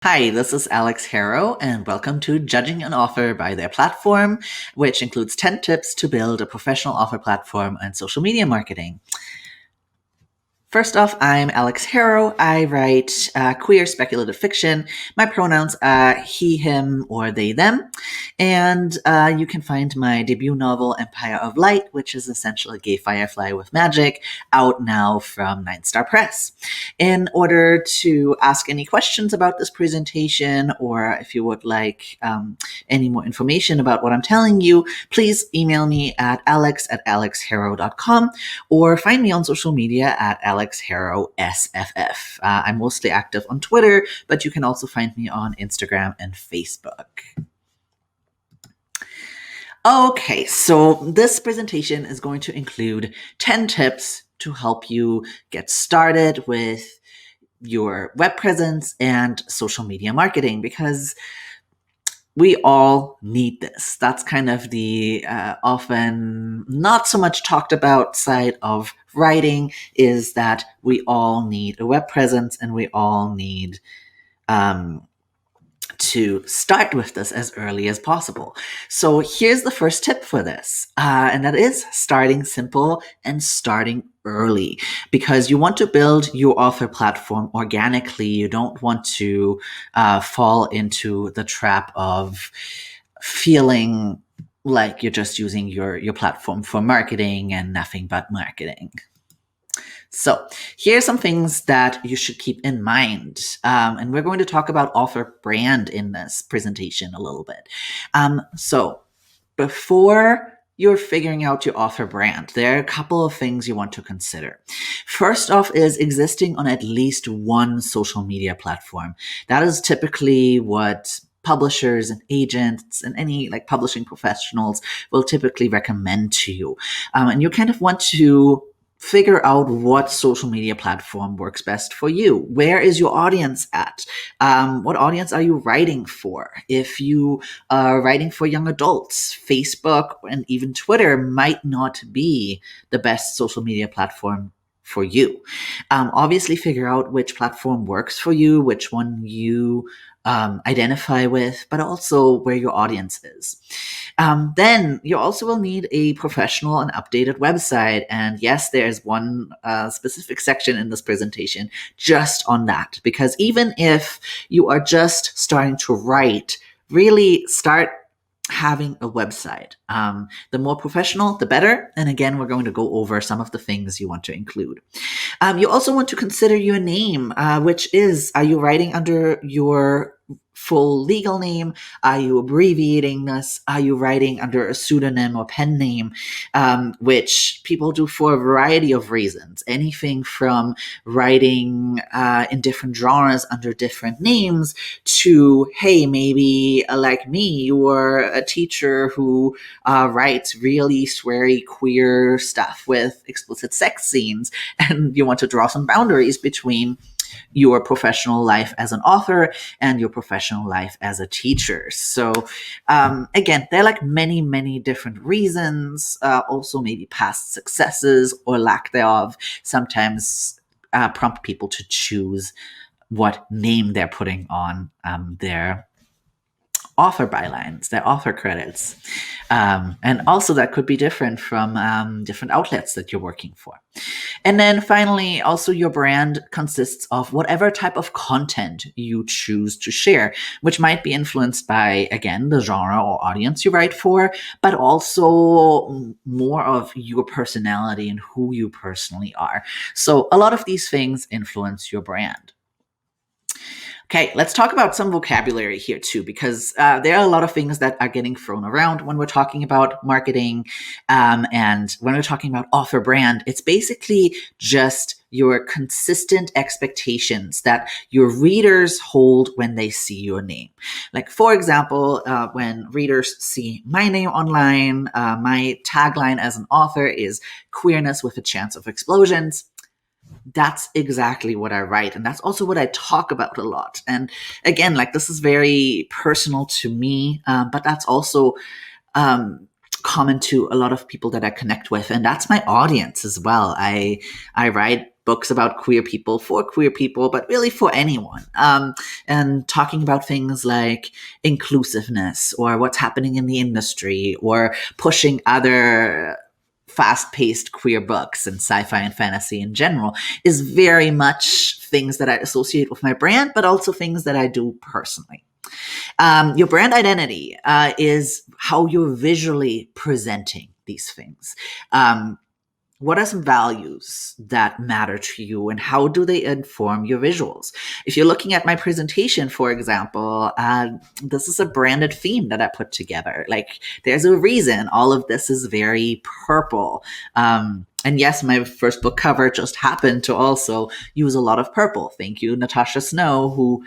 Hi, this is Alex Harrow, and welcome to Judging an Author by Their Platform, which includes 10 tips to build a professional author platform and social media marketing. First off, I'm Alex Harrow. I write queer speculative fiction. My pronouns are he, him, or they, them. And you can find my debut novel, Empire of Light, which is essentially a gay firefly with magic, out now from Nine Star Press. In order to ask any questions about this presentation, or if you would like any more information about what I'm telling you, please email me at alex@alexharrow.com or find me on social media at AlexHarrowSFF. I'm mostly active on Twitter, but you can also find me on Instagram and Facebook. Okay, so this presentation is going to include 10 tips to help you get started with your web presence and social media marketing, because we all need this. That's kind of the often not so much talked about side of writing, is that we all need a web presence and we all need to start with this as early as possible. So here's the first tip for this, and that is starting simple and starting early, because you want to build your author platform organically. You don't want to fall into the trap of feeling like you're just using your platform for marketing and nothing but marketing. So here's some things that you should keep in mind. And we're going to talk about author brand in this presentation a little bit. So before you're figuring out your author brand, there are a couple of things you want to consider. First off is existing on at least one social media platform. That is typically what publishers and agents and any publishing professionals will typically recommend to you. And you kind of want to figure out what social media platform works best for you. Where is your audience at? What audience are you writing for? If you are writing for young adults, Facebook and even Twitter might not be the best social media platform for you. Obviously, figure out which platform works for you, which one you identify with, but also where your audience is. Then you also will need a professional and updated website. And yes, there's one specific section in this presentation just on that, because even if you are just starting to write, really start having a website. The more professional, the better. And again, we're going to go over some of the things you want to include. You also want to consider your name, which is, are you writing under your full legal name? Are you abbreviating this? Are you writing under a pseudonym or pen name, which people do for a variety of reasons. Anything from writing in different genres under different names to, hey, maybe like me, you are a teacher who writes really sweary queer stuff with explicit sex scenes, and you want to draw some boundaries between your professional life as an author and your professional life as a teacher. So again, there are many, many different reasons. Also maybe past successes or lack thereof sometimes prompt people to choose what name they're putting on their author bylines, their author credits. And also that could be different from different outlets that you're working for. And then finally, also your brand consists of whatever type of content you choose to share, which might be influenced by, again, the genre or audience you write for, but also more of your personality and who you personally are. So a lot of these things influence your brand. Okay, let's talk about some vocabulary here too, because there are a lot of things that are getting thrown around when we're talking about marketing and when we're talking about author brand. It's basically just your consistent expectations that your readers hold when they see your name. Like, for example, when readers see my name online, my tagline as an author is queerness with a chance of explosions. That's exactly what I write. And that's also what I talk about a lot. And again, this is very personal to me, but that's also common to a lot of people that I connect with. And that's my audience as well. I write books about queer people for queer people, but really for anyone. And talking about things like inclusiveness or what's happening in the industry or pushing other fast-paced queer books and sci-fi and fantasy in general is very much things that I associate with my brand, but also things that I do personally. Your brand identity is how you're visually presenting these things. What are some values that matter to you and how do they inform your visuals? If you're looking at my presentation, for example, this is a branded theme that I put together. Like, there's a reason all of this is very purple. And yes, my first book cover just happened to also use a lot of purple. Thank you, Natasha Snow, who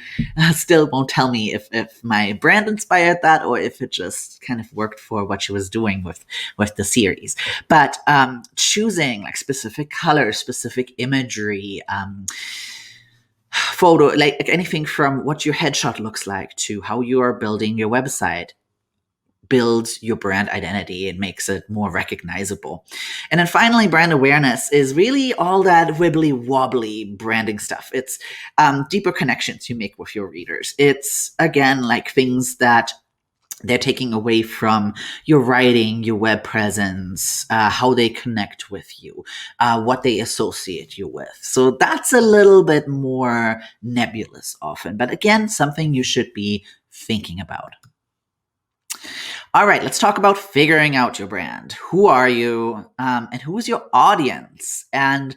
still won't tell me if my brand inspired that or if it just kind of worked for what she was doing with the series. But choosing like specific colors, specific imagery, photo, like anything from what your headshot looks like to how you are building your website builds your brand identity and makes it more recognizable. And then finally, brand awareness is really all that wibbly wobbly branding stuff. It's deeper connections you make with your readers. It's, again, like things that they're taking away from your writing, your web presence, how they connect with you, what they associate you with. So that's a little bit more nebulous often, but again, something you should be thinking about. All right, let's talk about figuring out your brand. Who are you? And who is your audience? And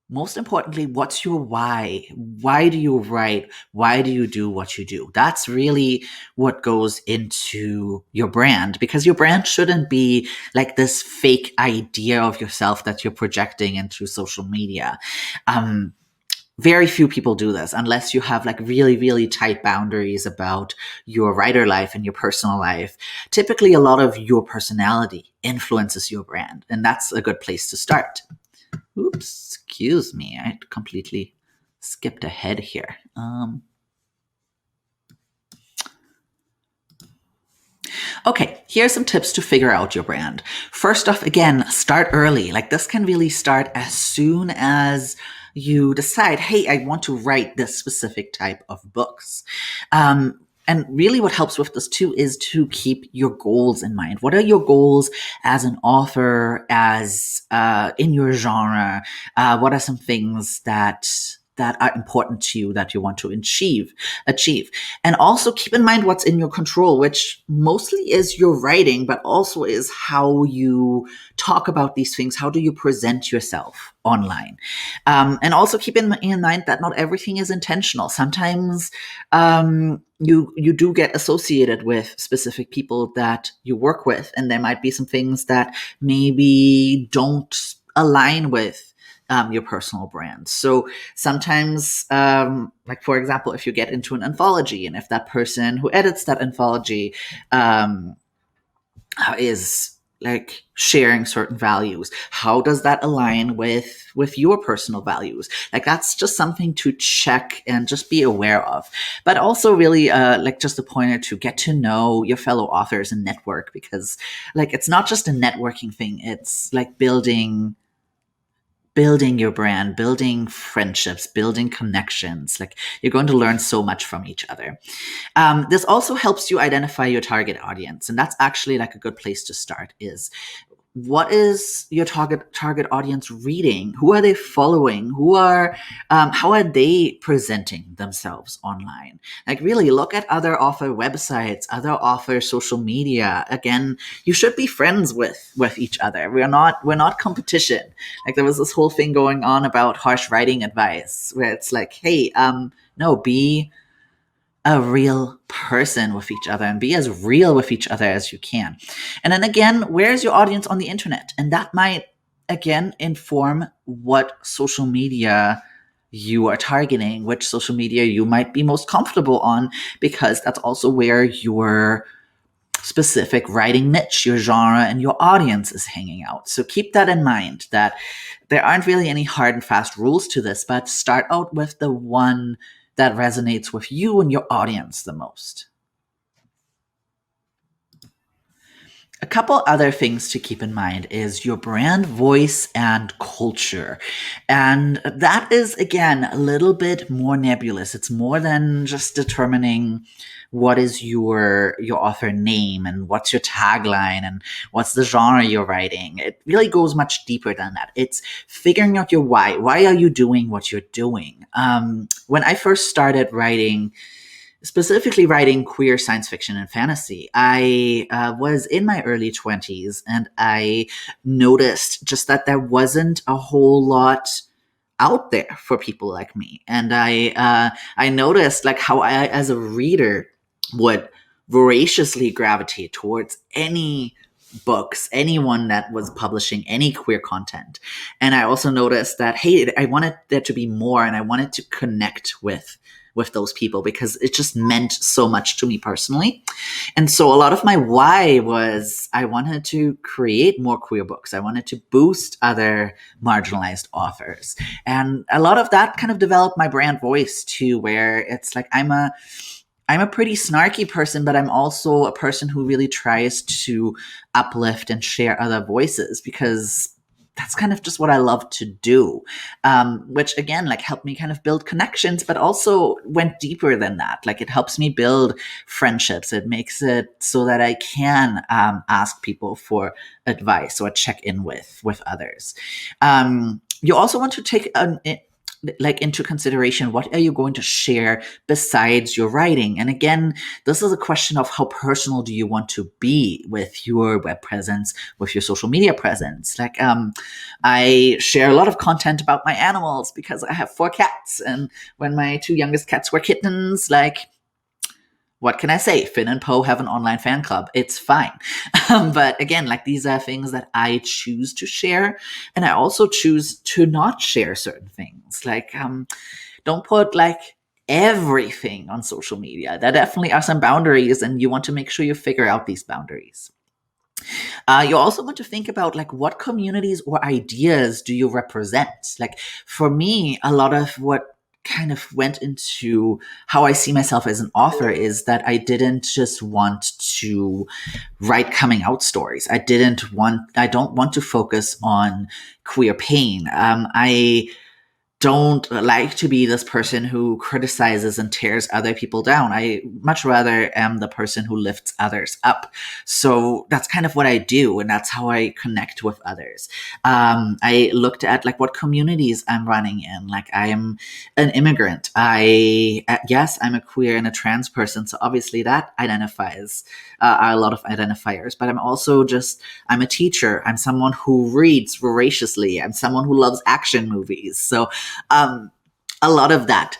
most importantly, what's your why? Why do you write? Why do you do what you do? That's really what goes into your brand, because your brand shouldn't be like this fake idea of yourself that you're projecting into social media. Very few people do this unless you have like really, really tight boundaries about your writer life and your personal life. Typically, a lot of your personality influences your brand, and that's a good place to start. Oops, excuse me. I completely skipped ahead here. Okay, here's some tips to figure out your brand. First off, again, start early. Like, this can really start as soon as you decide, hey, I want to write this specific type of books. And really what helps with this too is to keep your goals in mind. What are your goals as an author, as in your genre? What are some things that are important to you that you want to achieve. And also keep in mind what's in your control, which mostly is your writing, but also is how you talk about these things. How do you present yourself online? And also keep in mind that not everything is intentional. Sometimes you do get associated with specific people that you work with, and there might be some things that maybe don't align with your personal brand. So sometimes, like for example, if you get into an anthology and if that person who edits that anthology is like sharing certain values, how does that align with your personal values? Like, that's just something to check and just be aware of. But also really like just a pointer to get to know your fellow authors and network, because like it's not just a networking thing, it's like building your brand, building friendships, building connections. Like, you're going to learn so much from each other. This also helps you identify your target audience. And that's actually like a good place to start is, what is your target audience reading? Who are they following? How are they presenting themselves online? Like, really look at other author websites, other author social media. Again, you should be friends with each other. We're not competition. Like, there was this whole thing going on about harsh writing advice where it's like, hey, no, be a real person with each other and be as real with each other as you can. And then again, where's your audience on the internet? And that might, again, inform what social media you are targeting, which social media you might be most comfortable on, because that's also where your specific writing niche, your genre, and your audience is hanging out. So keep that in mind, that there aren't really any hard and fast rules to this, but start out with the one that resonates with you and your audience the most. A couple other things to keep in mind is your brand voice and culture. And that is, again, a little bit more nebulous. It's more than just determining what is your author name and what's your tagline and what's the genre you're writing. It really goes much deeper than that. It's figuring out your why. Why are you doing what you're doing? When I first started writing, specifically writing queer science fiction and fantasy, I was in my early 20s, and I noticed just that there wasn't a whole lot out there for people like me. And I noticed like how I, as a reader, would voraciously gravitate towards any books, anyone that was publishing any queer content. And I also noticed that, hey, I wanted there to be more, and I wanted to connect with those people because it just meant so much to me personally. And so a lot of my why was I wanted to create more queer books. I wanted to boost other marginalized authors. And a lot of that kind of developed my brand voice too, where it's like I'm a pretty snarky person, but I'm also a person who really tries to uplift and share other voices because that's kind of just what I love to do. Which again, like helped me kind of build connections, but also went deeper than that. Like it helps me build friendships. It makes it so that I can ask people for advice or check in with others. You also want to take into consideration what are you going to share besides your writing. And again, this is a question of how personal do you want to be with your web presence, with your social media presence. Like I share a lot of content about my animals because I have 4 cats, and when my 2 youngest cats were kittens, like what can I say? Finn and Poe have an online fan club. It's fine. But again, like these are things that I choose to share. And I also choose to not share certain things. Like, don't put like everything on social media. There definitely are some boundaries, and you want to make sure you figure out these boundaries. You also want to think about like what communities or ideas do you represent? Like for me, a lot of what kind of went into how I see myself as an author is that I didn't just want to write coming out stories. I don't want to focus on queer pain. I don't like to be this person who criticizes and tears other people down. I much rather am the person who lifts others up. So that's kind of what I do, and that's how I connect with others. I looked at like what communities I'm running in. Like I'm an immigrant. Yes, I'm a queer and a trans person, so obviously that identifies a lot of identifiers. But I'm a teacher. I'm someone who reads voraciously. I'm someone who loves action movies. So um, a lot of that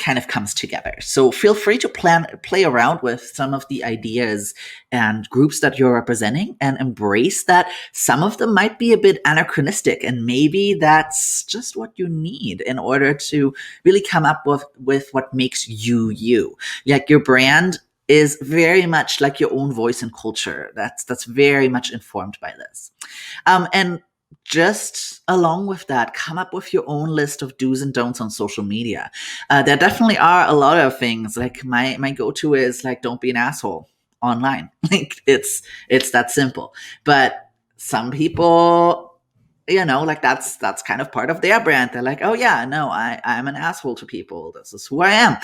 kind of comes together. So feel free to play around with some of the ideas and groups that you're representing, and embrace that some of them might be a bit anachronistic, and maybe that's just what you need in order to really come up with what makes you you. Like your brand is very much like your own voice and culture. That's very much informed by this. And just along with that, come up with your own list of do's and don'ts on social media. There definitely are a lot of things. Like my go-to is like, don't be an asshole online. Like it's that simple. But some people, like that's kind of part of their brand. They're like, oh yeah, no, I'm an asshole to people. This is who I am.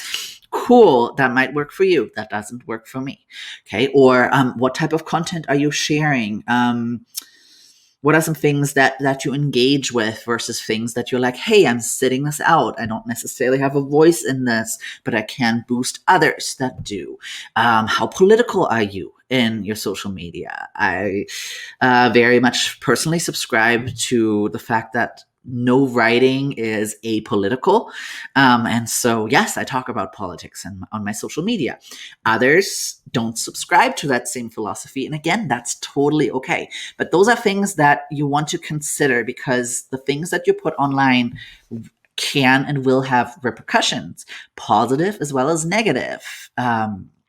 Cool, that might work for you. That doesn't work for me. Okay, or what type of content are you sharing? What are some things that you engage with versus things that you're like, hey, I'm sitting this out. I don't necessarily have a voice in this, but I can boost others that do. How political are you in your social media? I very much personally subscribe to the fact that no writing is apolitical. And so, yes, I talk about politics on my social media. Others don't subscribe to that same philosophy. And again, that's totally okay. But those are things that you want to consider, because the things that you put online can and will have repercussions, positive as well as negative.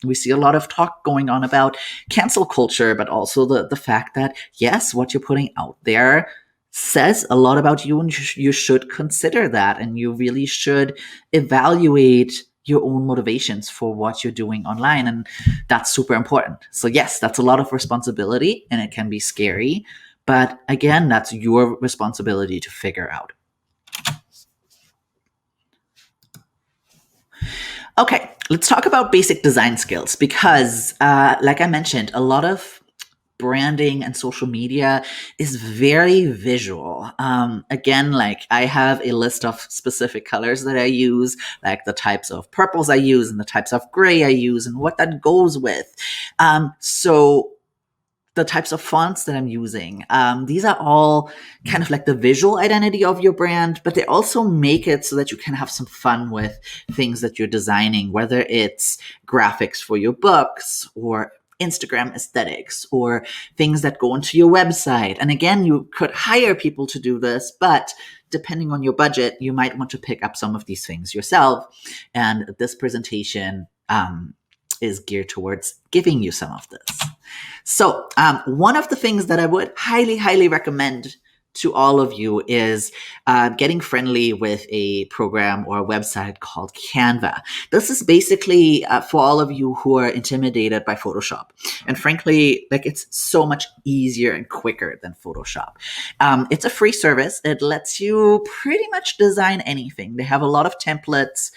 We see a lot of talk going on about cancel culture, but also the fact that, yes, what you're putting out there says a lot about you, and you should consider that, and you really should evaluate your own motivations for what you're doing online. And that's super important. So yes, that's a lot of responsibility and it can be scary. But again, that's your responsibility to figure out. Okay, let's talk about basic design skills because, like I mentioned, a lot of branding and social media is very visual. Again, like I have a list of specific colors that I use, like the types of purples I use and the types of gray I use and what that goes with. So the types of fonts that I'm using. These are all kind of like the visual identity of your brand, but they also make it so that you can have some fun with things that you're designing, whether it's graphics for your books or Instagram aesthetics or things that go into your website. And again, you could hire people to do this, but depending on your budget, you might want to pick up some of these things yourself. And this presentation is geared towards giving you some of this. So one of the things that I would highly, highly recommend to all of you is getting friendly with a program or a website called Canva. This is basically for all of you who are intimidated by Photoshop. And frankly, like it's so much easier and quicker than Photoshop. It's a free service. It lets you pretty much design anything. They have a lot of templates.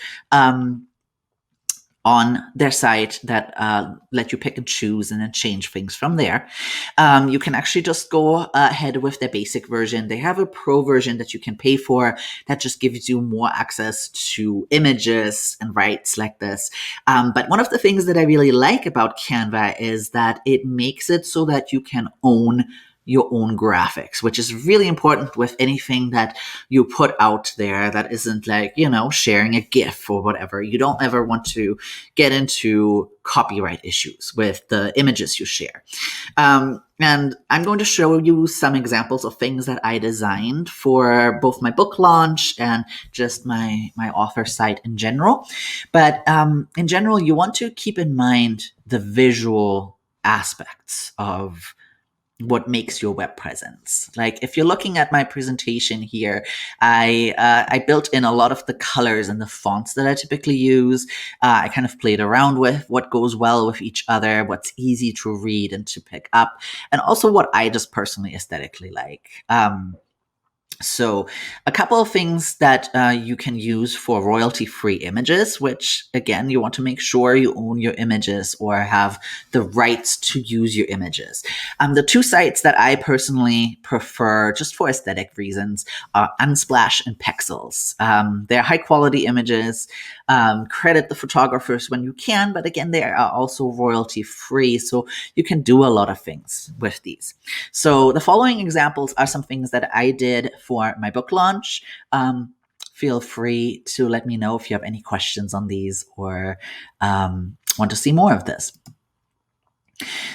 On their site that let you pick and choose and then change things from there. You can actually just go ahead with the basic version. They have a pro version that you can pay for that just gives you more access to images and rights like this. But one of the things that I really like about Canva is that it makes it so that you can own your own graphics, which is really important with anything that you put out there that isn't like, sharing a GIF or whatever. You don't ever want to get into copyright issues with the images you share. And I'm going to show you some examples of things that I designed for both my book launch and just my author site in general. But in general, you want to keep in mind the visual aspects of what makes your web presence. Like if you're looking at my presentation here, I built in a lot of the colors and the fonts that I typically use. I kind of played around with what goes well with each other, what's easy to read and to pick up, and also what I just personally aesthetically like. So a couple of things that you can use for royalty-free images, which again, you want to make sure you own your images or have the rights to use your images. The two sites that I personally prefer just for aesthetic reasons are Unsplash and Pexels. They're high quality images. Credit the photographers when you can, but again, they are also royalty-free, so you can do a lot of things with these. So the following examples are some things that I did for my book launch. Feel free to let me know if you have any questions on these or want to see more of this.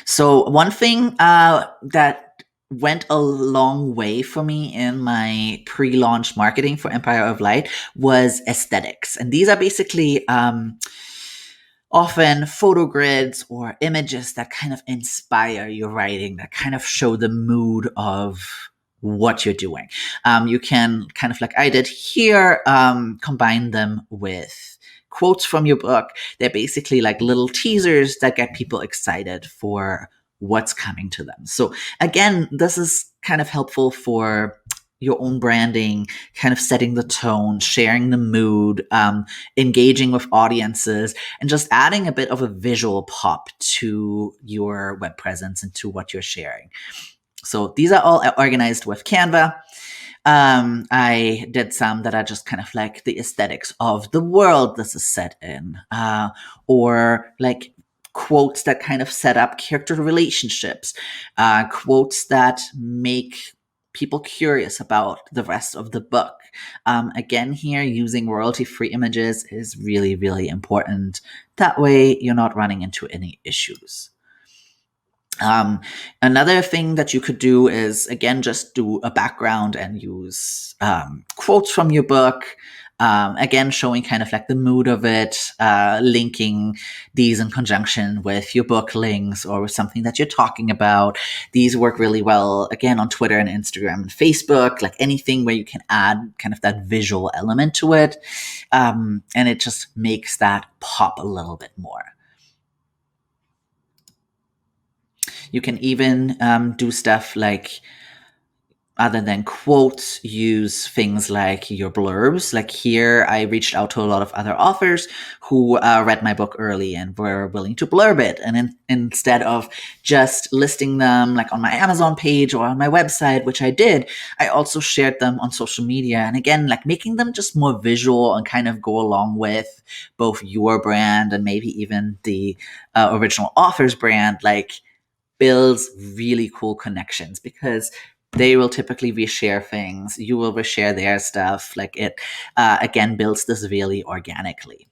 So one thing that went a long way for me in my pre-launch marketing for Empire of Light was aesthetics. And these are basically often photo grids or images that kind of inspire your writing, that kind of show the mood of what you're doing. You can kind of like I did here, combine them with quotes from your book. They're basically like little teasers that get people excited for what's coming to them. So again, this is kind of helpful for your own branding, kind of setting the tone, sharing the mood, engaging with audiences, and just adding a bit of a visual pop to your web presence and to what you're sharing. So these are all organized with Canva. I did some that are just kind of like the aesthetics of the world this is set in, or like quotes that kind of set up character relationships, quotes that make people curious about the rest of the book. Again, here using royalty-free images is really, really important. That way you're not running into any issues. Um, Another thing that you could do is, again, just do a background and use quotes from your book. Again, showing kind of like the mood of it, linking these in conjunction with your book links or with something that you're talking about. These work really well, again, on Twitter and Instagram and Facebook, like anything where you can add kind of that visual element to it. And it just makes that pop a little bit more. You can even do stuff like, other than quotes, use things like your blurbs. Like here, I reached out to a lot of other authors who read my book early and were willing to blurb it. And instead of just listing them like on my Amazon page or on my website, which I did, I also shared them on social media. And again, like making them just more visual and kind of go along with both your brand and maybe even the original author's brand, like builds really cool connections because they will typically reshare things. You will reshare their stuff. Like it, again, builds this really organically.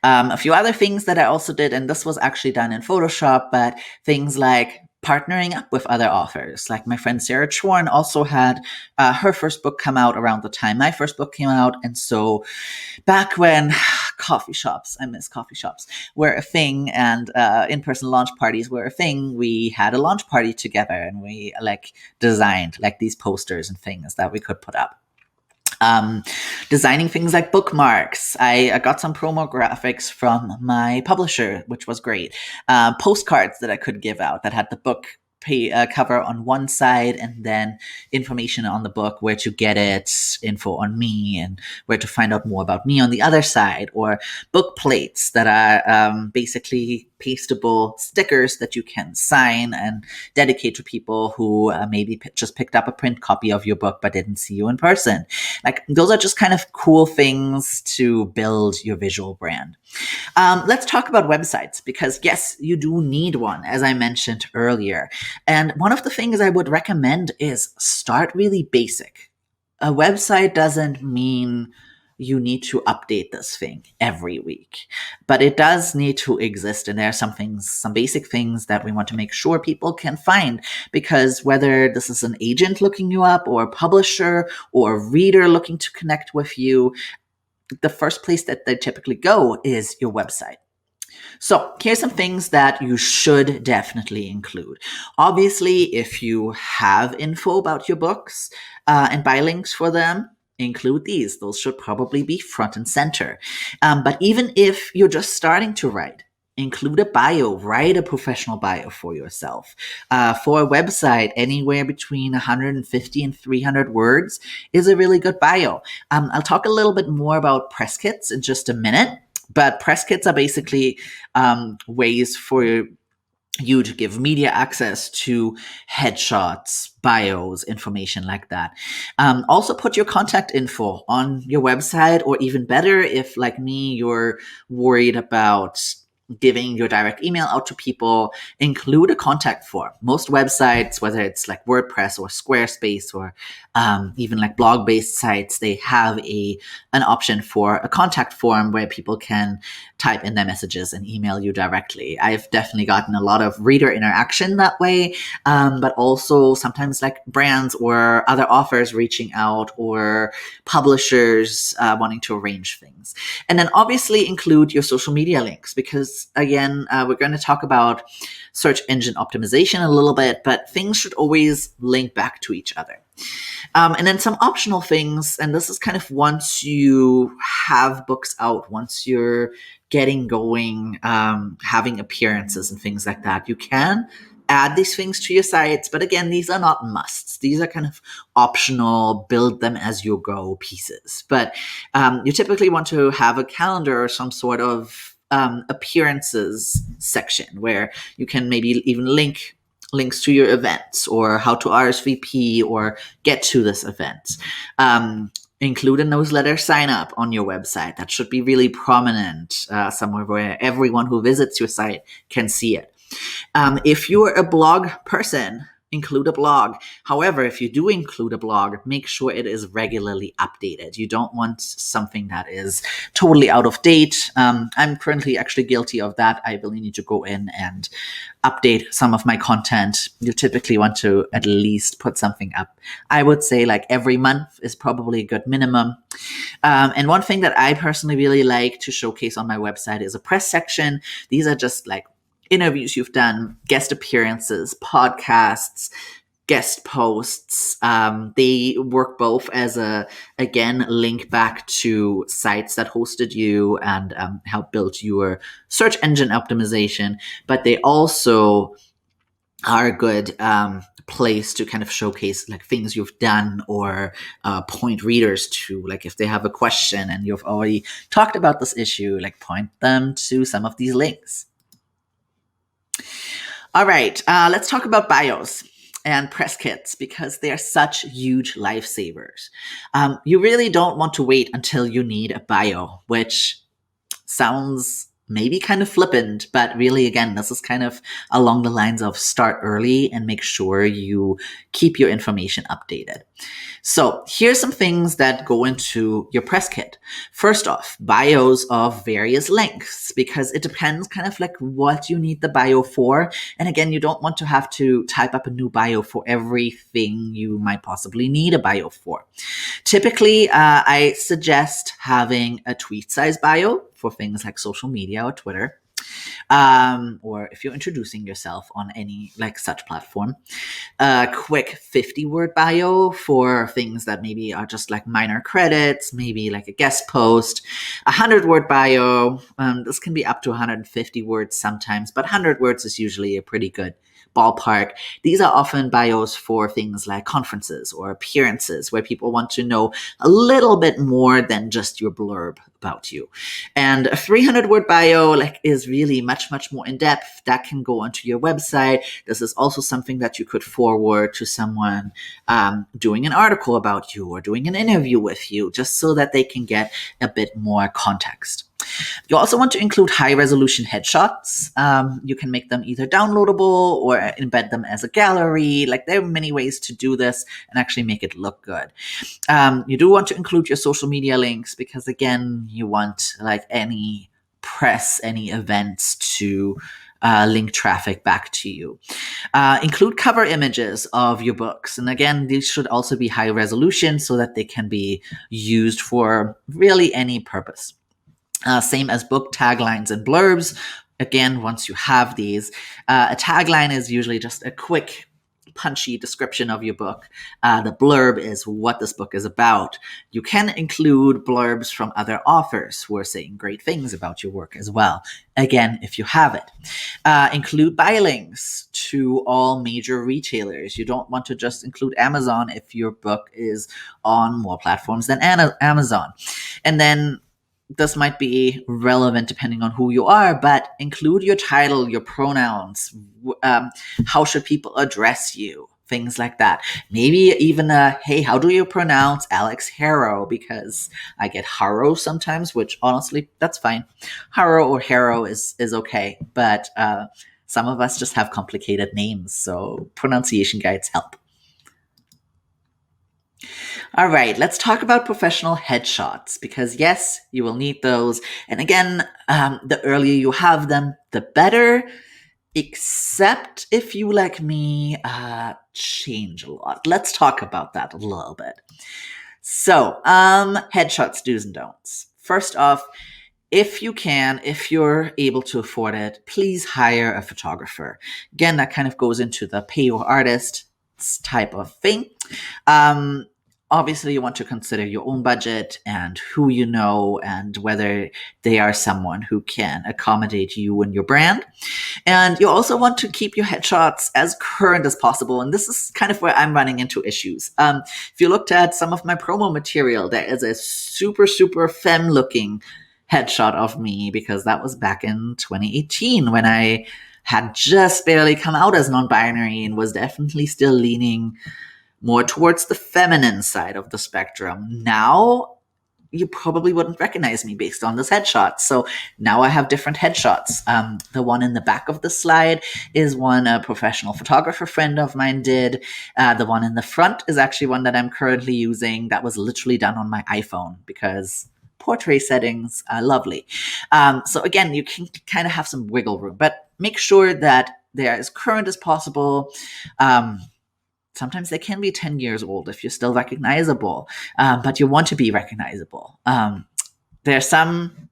A few other things that I also did, and this was actually done in Photoshop, but things like partnering up with other authors. Like my friend Sarah Chorn also had her first book come out around the time my first book came out. And so back when coffee shops, I miss coffee shops, were a thing and in-person launch parties were a thing, we had a launch party together and we like designed like these posters and things that we could put up. Designing things like bookmarks. I got some promo graphics from my publisher, which was great. Postcards that I could give out that had the book cover on one side and then information on the book, where to get it, info on me, and where to find out more about me on the other side, or book plates that are basically pastable stickers that you can sign and dedicate to people who maybe just picked up a print copy of your book but didn't see you in person. Like those are just kind of cool things to build your visual brand. Let's talk about websites because yes, you do need one, as I mentioned earlier. And one of the things I would recommend is start really basic. A website doesn't mean you need to update this thing every week, but it does need to exist. And there are some basic things that we want to make sure people can find, because whether this is an agent looking you up or a publisher or a reader looking to connect with you, the first place that they typically go is your website. So here's some things that you should definitely include. Obviously, if you have info about your books and buy links for them, include these. Those should probably be front and center. But even if you're just starting to write, include a bio. Write a professional bio for yourself. For a website, anywhere between 150 and 300 words is a really good bio. I'll talk a little bit more about press kits in just a minute. But press kits are basically ways for you to give media access to headshots, bios, information like that. Also put your contact info on your website, or even better, if like me, you're worried about giving your direct email out to people, include a contact form. Most websites, whether it's like WordPress or Squarespace or even like blog-based sites, they have an option for a contact form where people can type in their messages and email you directly. I've definitely gotten a lot of reader interaction that way, but also sometimes like brands or other authors reaching out or publishers wanting to arrange things. And then obviously include your social media links, because again, we're going to talk about search engine optimization a little bit, but things should always link back to each other. And then some optional things, and this is kind of once you have books out, once you're getting going, having appearances and things like that, you can add these things to your sites. But again, these are not musts. These are kind of optional, build them as you go pieces. But you typically want to have a calendar or some sort of appearances section where you can maybe even links to your events or how to RSVP or get to this event. Include a newsletter sign up on your website. That should be really prominent, somewhere where everyone who visits your site can see it. If you're a blog person, include a blog. However, if you do include a blog, make sure it is regularly updated. You don't want something that is totally out of date. I'm currently actually guilty of that. I really need to go in and update some of my content. You typically want to at least put something up. I would say like every month is probably a good minimum. And one thing that I personally really like to showcase on my website is a press section. These are just like interviews you've done, guest appearances, podcasts, guest posts. They work both as again, link back to sites that hosted you and help build your search engine optimization, but they also are a good place to kind of showcase like things you've done or point readers to, like if they have a question and you've already talked about this issue, like point them to some of these links. All right, let's talk about bios and press kits because they are such huge lifesavers. You really don't want to wait until you need a bio, which sounds maybe kind of flippant, but really, again, this is kind of along the lines of start early and make sure you keep your information updated. So here's some things that go into your press kit. First off, bios of various lengths, because it depends kind of like what you need the bio for. And again, you don't want to have to type up a new bio for everything you might possibly need a bio for. Typically, I suggest having a tweet size bio for things like social media or Twitter. Or if you're introducing yourself on any like such platform, a quick 50-word bio for things that maybe are just like minor credits, maybe like a guest post, 100-word bio. This can be up to 150 words sometimes, but 100 words is usually a pretty good ballpark. These are often bios for things like conferences or appearances where people want to know a little bit more than just your blurb about you. And a 300-word bio is really much more in depth. That can go onto your website. This is also something that you could forward to someone doing an article about you or doing an interview with you, just so that they can get a bit more context. You also want to include high-resolution headshots. You can make them either downloadable or embed them as a gallery. Like there are many ways to do this and actually make it look good. You do want to include your social media links because, again, you want like any press, any events to link traffic back to you. Include cover images of your books. And again, these should also be high resolution so that they can be used for really any purpose. Same as book taglines and blurbs. Again, once you have these, a tagline is usually just a quick, punchy description of your book. The blurb is what this book is about. You can include blurbs from other authors who are saying great things about your work as well. Again, if you have it. Include buy links to all major retailers. You don't want to just include Amazon if your book is on more platforms than Amazon. And then this might be relevant depending on who you are, but include your title, your pronouns, how should people address you, things like that. Maybe even hey, how do you pronounce Alex Harrow? Because I get Harrow sometimes, which honestly, that's fine. Harrow or Harrow is okay, but some of us just have complicated names, so pronunciation guides help. All right, let's talk about professional headshots because yes, you will need those. And again, the earlier you have them, the better, except if you, like me, change a lot. Let's talk about that a little bit. So, headshots, do's and don'ts. First off, if you're able to afford it, please hire a photographer. Again, that kind of goes into the pay your artist type of thing. Obviously, you want to consider your own budget and who you know and whether they are someone who can accommodate you and your brand. And you also want to keep your headshots as current as possible. And this is kind of where I'm running into issues. If you looked at some of my promo material, there is a super femme looking headshot of me because that was back in 2018 when I had just barely come out as non-binary and was definitely still leaning more towards the feminine side of the spectrum. Now, you probably wouldn't recognize me based on this headshot. So now I have different headshots. The one in the back of the slide is one a professional photographer friend of mine did. The one in the front is actually one that I'm currently using that was literally done on my iPhone because portrait settings are lovely. So again, you can kind of have some wiggle room, but make sure that they're as current as possible. Sometimes they can be 10 years old if you're still recognizable, but you want to be recognizable. There are some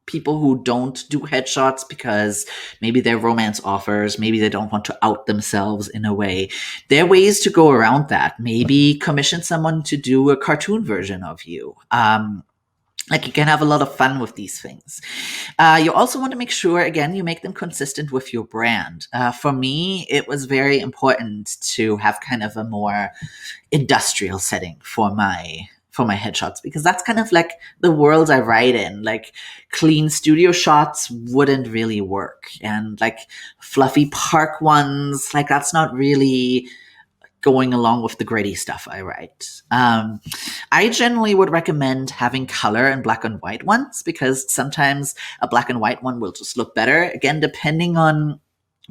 people who don't do headshots because maybe they're romance offers, maybe they don't want to out themselves in a way. There are ways to go around that. Maybe commission someone to do a cartoon version of you. Like you can have a lot of fun with these things. You also want to make sure, again, you make them consistent with your brand. For me, it was very important to have kind of a more industrial setting for my headshots because that's kind of like the world I write in. Like clean studio shots wouldn't really work, and like fluffy park ones, like that's not really going along with the gritty stuff I write. I generally would recommend having color and black and white ones because sometimes a black and white one will just look better, again, depending on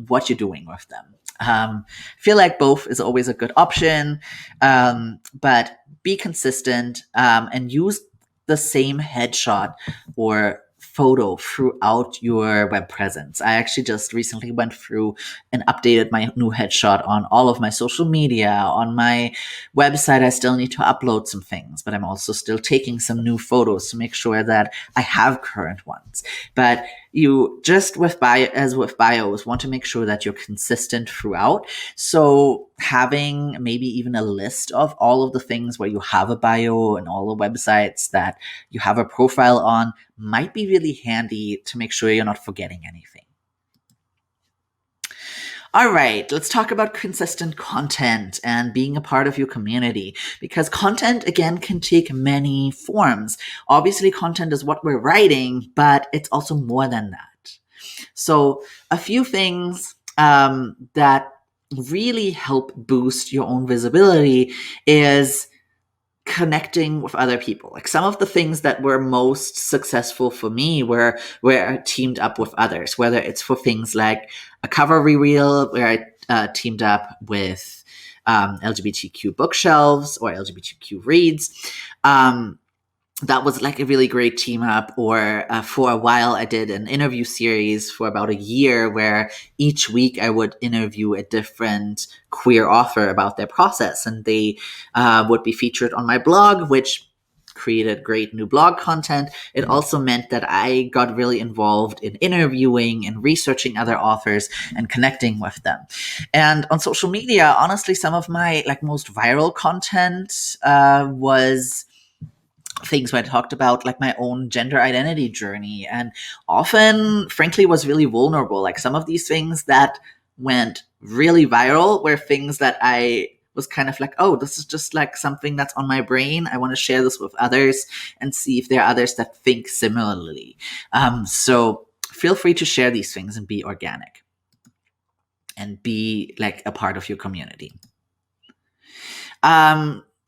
what you're doing with them. I feel like both is always a good option, but be consistent and use the same headshot or photo throughout your web presence. I actually just recently went through and updated my new headshot on all of my social media. On my website, I still need to upload some things, but I'm also still taking some new photos to make sure that I have current ones. But you just with bios want to make sure that you're consistent throughout. So having maybe even a list of all of the things where you have a bio and all the websites that you have a profile on might be really handy to make sure you're not forgetting anything. All right, let's talk about consistent content and being a part of your community because content, again, can take many forms. Obviously, content is what we're writing, but it's also more than that. So, a few things that really help boost your own visibility is connecting with other people. Like some of the things that were most successful for me were where I teamed up with others, whether it's for things like a cover reveal where I teamed up with LGBTQ bookshelves or LGBTQ reads. That was like a really great team up. Or for a while, I did an interview series for about a year where each week I would interview a different queer author about their process, and they would be featured on my blog, which created great new blog content. It also meant that I got really involved in interviewing and researching other authors and connecting with them. And on social media, honestly, some of my like most viral content was things where I talked about like my own gender identity journey, and often, frankly, was really vulnerable. Like some of these things that went really viral were things that I was kind of like, oh, this is just like something that's on my brain. I want to share this with others and see if there are others that think similarly. So feel free to share these things and be organic and be like a part of your community.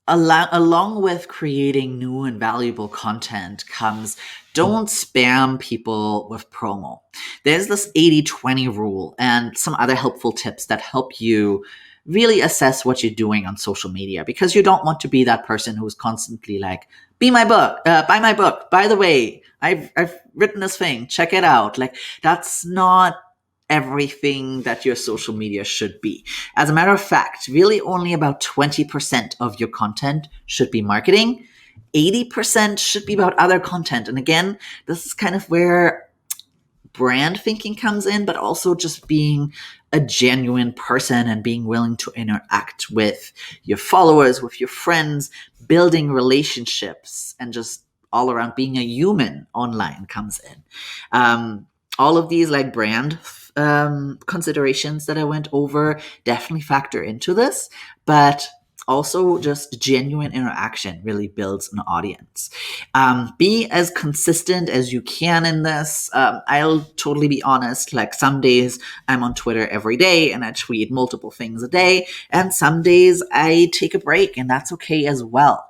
Along with creating new and valuable content comes don't spam people with promo. There's this 80-20 rule and some other helpful tips that help you really assess what you're doing on social media, because you don't want to be that person who's constantly like, buy my book. By the way, I've written this thing, check it out. Like that's not everything that your social media should be. As a matter of fact, really only about 20% of your content should be marketing. 80% should be about other content. And again, this is kind of where brand thinking comes in, but also just being a genuine person and being willing to interact with your followers, with your friends, building relationships, and just all around being a human online comes in. All of these like brand considerations that I went over definitely factor into this, but also just genuine interaction really builds an audience. Be as consistent as you can in this. I'll totally be honest, like some days I'm on Twitter every day and I tweet multiple things a day, and some days I take a break, and that's okay as well.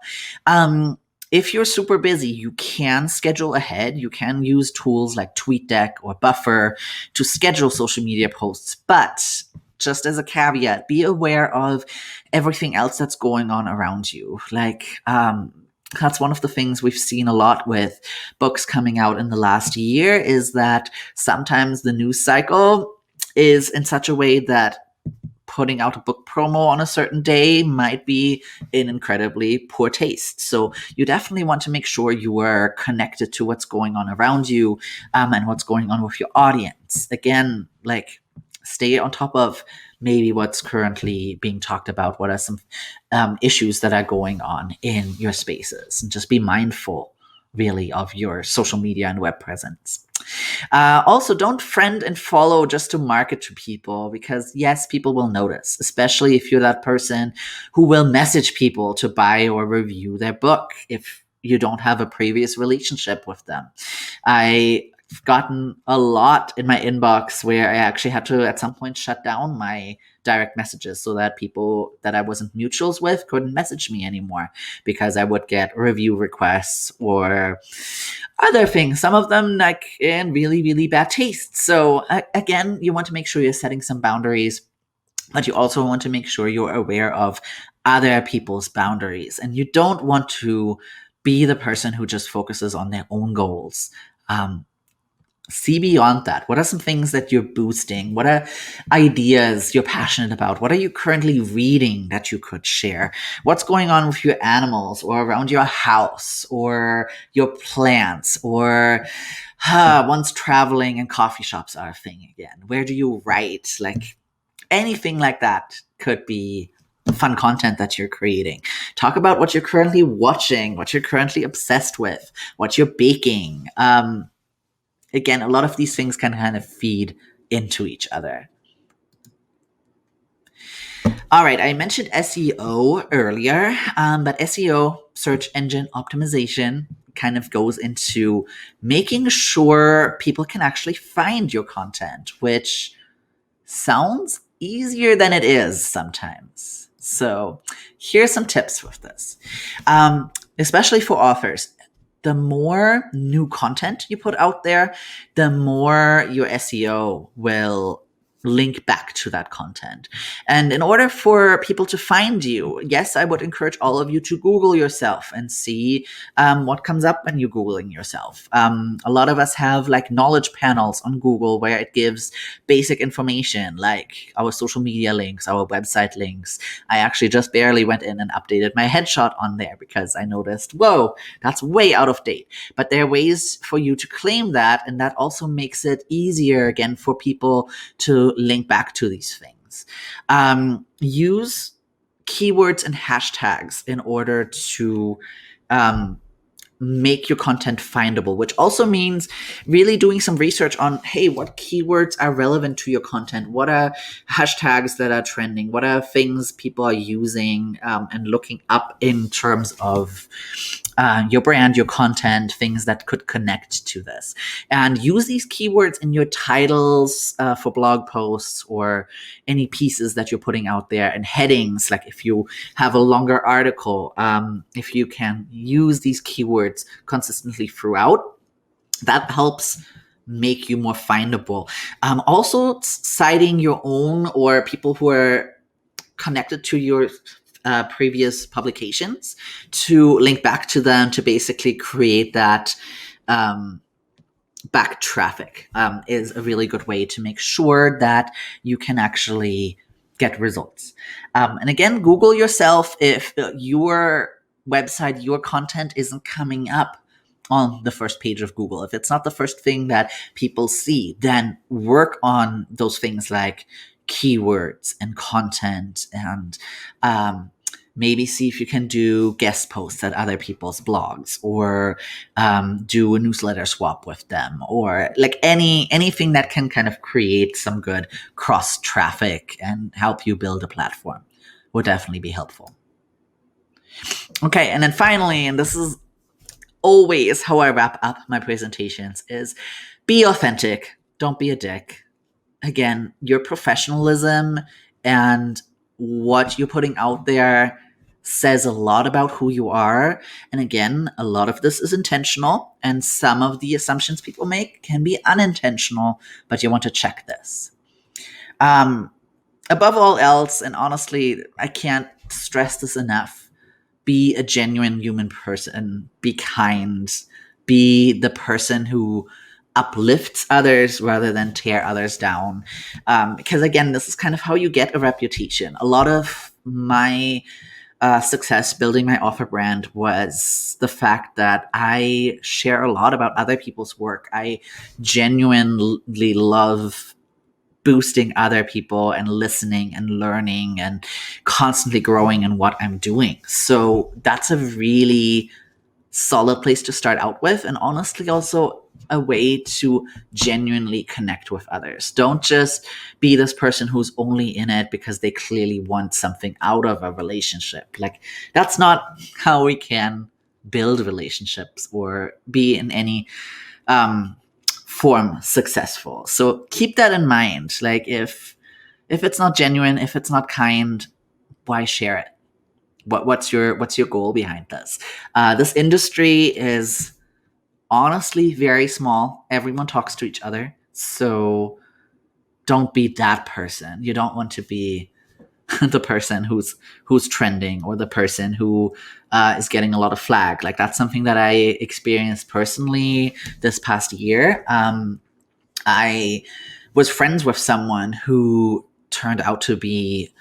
If you're super busy, you can schedule ahead. You can use tools like TweetDeck or Buffer to schedule social media posts. But just as a caveat, be aware of everything else that's going on around you. That's one of the things we've seen a lot with books coming out in the last year is that sometimes the news cycle is in such a way that putting out a book promo on a certain day might be in incredibly poor taste. So you definitely want to make sure you are connected to what's going on around you and what's going on with your audience. Again, like stay on top of maybe what's currently being talked about. What are some issues that are going on in your spaces? And just be mindful, really, of your social media and web presence. Also, don't friend and follow just to market to people because, yes, people will notice, especially if you're that person who will message people to buy or review their book if you don't have a previous relationship with them. I've gotten a lot in my inbox where I actually had to, at some point, shut down my direct messages so that people that I wasn't mutuals with couldn't message me anymore because I would get review requests or other things, some of them like in really, really bad taste. So again, you want to make sure you're setting some boundaries, but you also want to make sure you're aware of other people's boundaries. And you don't want to be the person who just focuses on their own goals. See beyond that. What are some things that you're boosting? What are ideas you're passionate about? What are you currently reading that you could share? What's going on with your animals or around your house or your plants or once traveling and coffee shops are a thing again? Where do you write? Like anything like that could be fun content that you're creating. Talk about what you're currently watching, what you're currently obsessed with, what you're baking. Again, a lot of these things can kind of feed into each other. All right, I mentioned SEO earlier, but SEO, search engine optimization, kind of goes into making sure people can actually find your content, which sounds easier than it is sometimes. So here's some tips with this, especially for authors. The more new content you put out there, the more your SEO will link back to that content. And in order for people to find you, yes, I would encourage all of you to Google yourself and see what comes up when you're Googling yourself. A lot of us have like knowledge panels on Google where it gives basic information like our social media links, our website links. I actually just barely went in and updated my headshot on there because I noticed, whoa, that's way out of date. But there are ways for you to claim that, and that also makes it easier again for people to link back to these things. Use keywords and hashtags in order to make your content findable, which also means really doing some research on, hey, what keywords are relevant to your content? What are hashtags that are trending? What are things people are using and looking up in terms of your brand, your content, things that could connect to this? And use these keywords in your titles for blog posts or any pieces that you're putting out there, and headings, like if you have a longer article, if you can use these keywords consistently throughout, that helps make you more findable. Also, citing your own or people who are connected to your previous publications to link back to them to basically create that back traffic is a really good way to make sure that you can actually get results. And again, Google yourself if your website, your content isn't coming up on the first page of Google. If it's not the first thing that people see, then work on those things like keywords and content and maybe see if you can do guest posts at other people's blogs or do a newsletter swap with them or like anything that can kind of create some good cross traffic and help you build a platform would definitely be helpful. Okay, and then finally, and this is always how I wrap up my presentations, is be authentic. Don't be a dick. Again, your professionalism and what you're putting out there says a lot about who you are. And again, a lot of this is intentional, and some of the assumptions people make can be unintentional, but you want to check this. Um, Above all else, and honestly, I can't stress this enough, be a genuine human person, be kind, be the person who uplifts others rather than tear others down. Because again, this is kind of how you get a reputation. A lot of my success building my author brand was the fact that I share a lot about other people's work. I genuinely love boosting other people and listening and learning and constantly growing in what I'm doing. So that's a really solid place to start out with, and honestly also a way to genuinely connect with others. Don't just be this person who's only in it because they clearly want something out of a relationship. Like, that's not how we can build relationships or be in any um form successful. So keep that in mind. Like, if it's not genuine, if it's not kind, why share it? What's your goal behind this? This industry is honestly very small. Everyone talks to each other, so don't be that person. You don't want to be the person who's trending, or the person who is getting a lot of flag. Like, that's something that I experienced personally this past year. I was friends with someone who turned out to be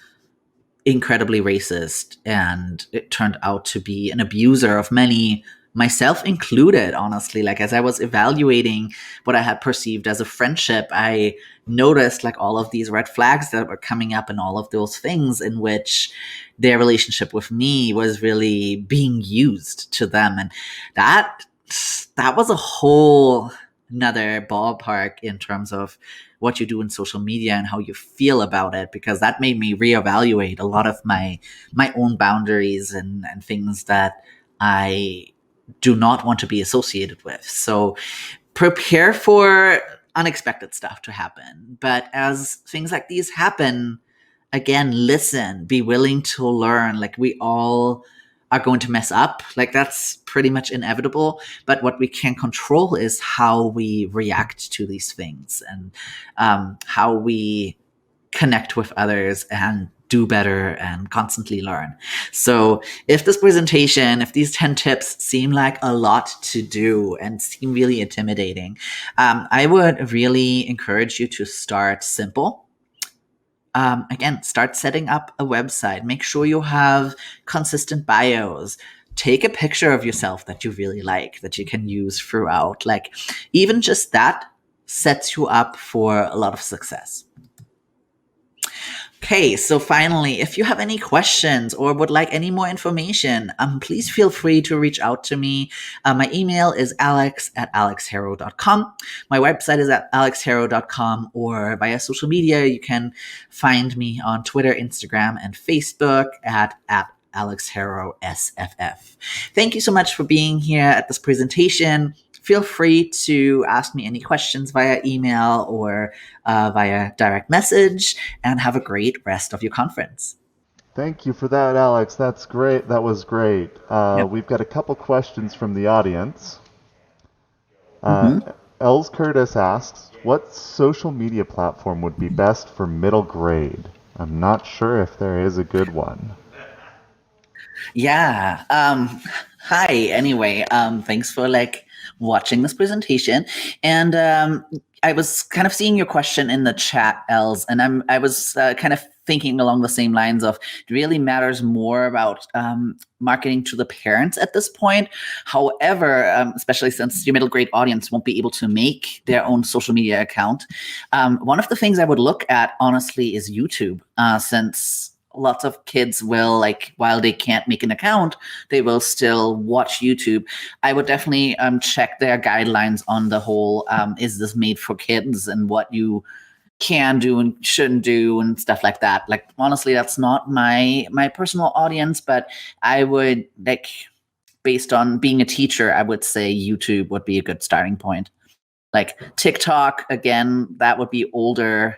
incredibly racist, and it turned out to be an abuser of many, myself included. Honestly, like, as I was evaluating what I had perceived as a friendship, I noticed like all of these red flags that were coming up, and all of those things in which their relationship with me was really being used to them. And that that was a whole another ballpark in terms of what you do in social media and how you feel about it, because that made me reevaluate a lot of my own boundaries and things that I do not want to be associated with. So prepare for unexpected stuff to happen. But as things like these happen, again, listen, be willing to learn. Like, we all are going to mess up. Like, that's pretty much inevitable. But what we can control is how we react to these things, and how we connect with others and do better and constantly learn. So if this presentation, if these 10 tips seem like a lot to do and seem really intimidating, I would really encourage you to start simple. Again, start setting up a website. Make sure you have consistent bios. Take a picture of yourself that you really like, that you can use throughout. Like, even just that sets you up for a lot of success. Okay, so finally, if you have any questions or would like any more information, please feel free to reach out to me. My email is alex@alexharrow.com. My website is at alexharrow.com, or via social media, you can find me on Twitter, Instagram, and Facebook at Alex Harrow SFF. Thank you so much for being here at this presentation. Feel free to ask me any questions via email or via direct message, and have a great rest of your conference. Thank you for that, Alex. That's great. That was great. Yep. We've got a couple questions from the audience. Uh, Mm-hmm. Els Curtis asks, what social media platform would be best for middle grade? I'm not sure if there is a good one. Yeah. Hi. Anyway, thanks for like watching this presentation. And I was kind of seeing your question in the chat, Els, and I was kind of thinking along the same lines of, it really matters more about marketing to the parents at this point. However, especially since your middle grade audience won't be able to make their own social media account, one of the things I would look at, honestly, is YouTube, since lots of kids will, like, while they can't make an account, they will still watch YouTube. I would definitely check their guidelines on the whole, is this made for kids, and what you can do and shouldn't do and stuff like that. Like, honestly, that's not my personal audience, but I would, like, based on being a teacher, I would say YouTube would be a good starting point. Like, TikTok, again, that would be older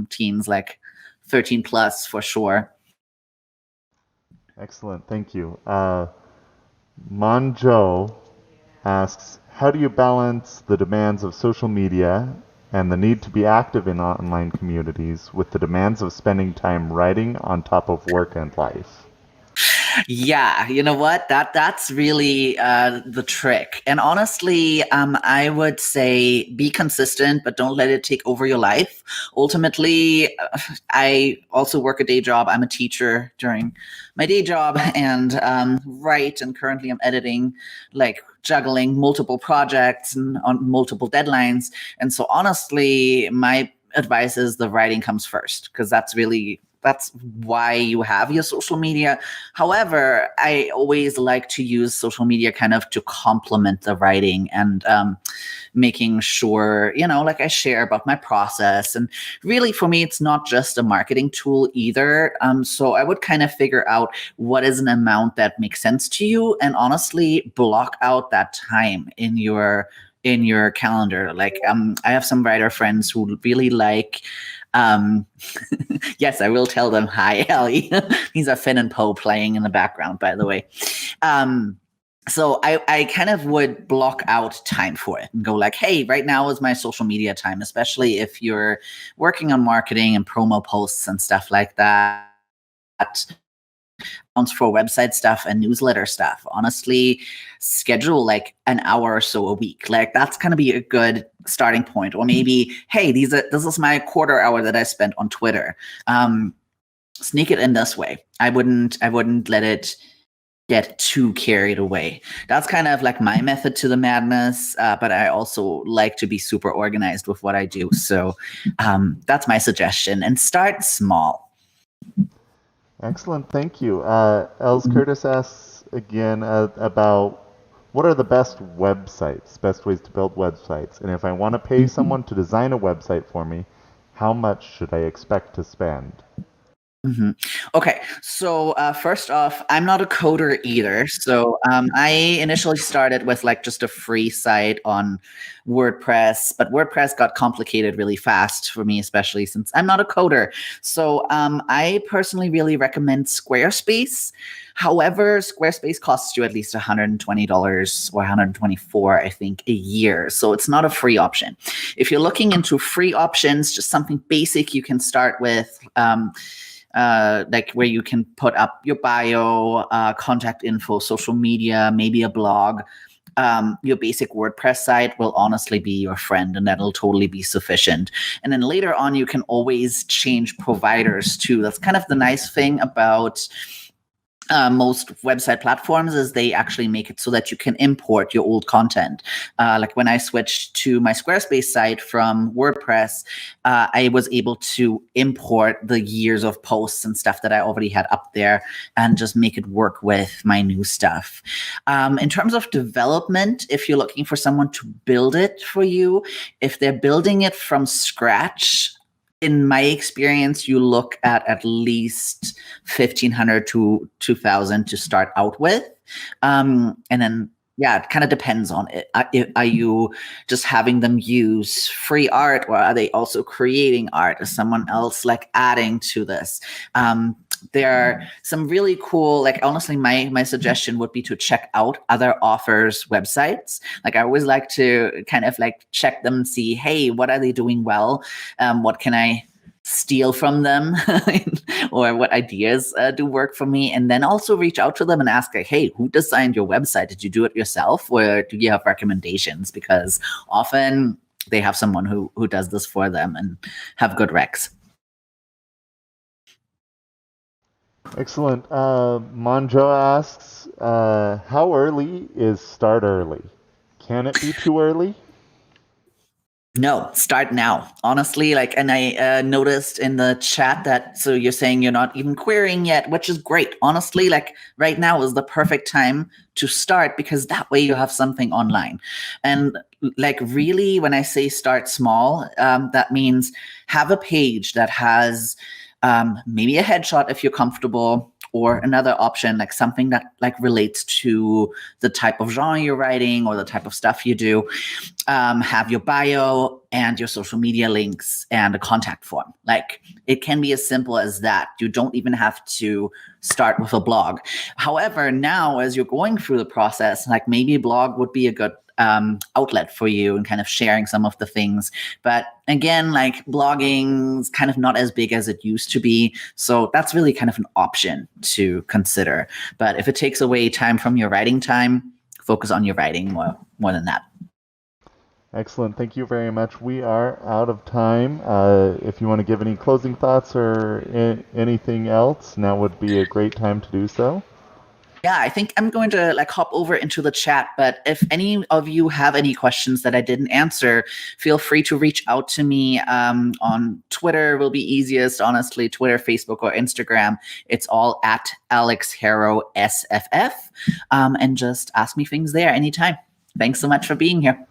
teens, like 13 plus for sure. Excellent, thank you. Monjo asks, how do you balance the demands of social media and the need to be active in online communities with the demands of spending time writing on top of work and life? Yeah, you know what? That's really the trick. And honestly, I would say be consistent, but don't let it take over your life. Ultimately, I also work a day job. I'm a teacher during my day job, and write. And currently, I'm editing, like juggling multiple projects and on multiple deadlines. And so, honestly, my advice is the writing comes first because that's why you have your social media. However, I always like to use social media kind of to complement the writing and making sure, like I share about my process. And really, for me, it's not just a marketing tool either. So I would kind of figure out what is an amount that makes sense to you, and honestly, block out that time in your calendar. Like, I have some writer friends who really like um yes, I will tell them hi, Ellie. These are Finn and Poe playing in the background, by the way. Um, so I kind of would block out time for it and go like, hey, right now is my social media time, especially if you're working on marketing and promo posts and stuff like that, for website stuff and newsletter stuff. Honestly, schedule like an hour or so a week. Like that's gonna be a good starting point. Or maybe, hey, this is my quarter hour that I spent on Twitter. Sneak it in this way. I wouldn't let it get too carried away. That's kind of like my method to the madness. But I also like to be super organized with what I do. So that's my suggestion. And start small. Excellent, thank you. Els Curtis asks again about what are the best websites, best ways to build websites, and if I want to pay someone to design a website for me, how much should I expect to spend? hmm Okay, so first off, I'm not a coder either. So I initially started with like just a free site on WordPress, but WordPress got complicated really fast for me, especially since I'm not a coder. So I personally really recommend Squarespace. However, Squarespace costs you at least $120 or 124, I think, a year. So it's not a free option. If you're looking into free options, just something basic you can start with. Like where you can put up your bio, contact info, social media, maybe a blog. Your basic WordPress site will honestly be your friend, and that'll totally be sufficient. And then later on, you can always change providers too. That's kind of the nice thing about most website platforms is they actually make it so that you can import your old content. Like when I switched to my Squarespace site from WordPress, I was able to import the years of posts and stuff that I already had up there and just make it work with my new stuff. In terms of development, if you're looking for someone to build it for you, if they're building it from scratch, in my experience, you look at least 1,500 to 2,000 to start out with. And then, yeah, it kind of depends on it. Are you just having them use free art, or are they also creating art? Is someone else like adding to this? There are some really cool, like honestly, my suggestion would be to check out other authors' websites. Like I always like to kind of like check them and see, hey, what are they doing well? What can I steal from them or what ideas do work for me, and then also reach out to them and ask like, hey, who designed your website? Did you do it yourself, or do you have recommendations? Because often they have someone who does this for them and have good recs. Excellent. Monjo asks, how early is start early? Can it be too early? No, start now. Honestly, like, and I noticed in the chat that so you're saying you're not even querying yet, which is great. Honestly, like right now is the perfect time to start because that way you have something online. And like, really, when I say start small, that means have a page that has maybe a headshot if you're comfortable, or another option like something that like relates to the type of genre you're writing or the type of stuff you do. Have your bio and your social media links and a contact form. Like it can be as simple as that. You don't even have to start with a blog. However, now as you're going through the process, like maybe a blog would be a good outlet for you and kind of sharing some of the things. But again, like blogging is kind of not as big as it used to be. So that's really kind of an option to consider. But if it takes away time from your writing time, focus on your writing more than that. Excellent. Thank you very much. We are out of time. If you want to give any closing thoughts or anything else, now would be a great time to do so. Yeah, I think I'm going to like hop over into the chat, but if any of you have any questions that I didn't answer, feel free to reach out to me on Twitter will be easiest, honestly, Twitter, Facebook, or Instagram. It's all at Alex Harrow SFF, and just ask me things there anytime. Thanks so much for being here.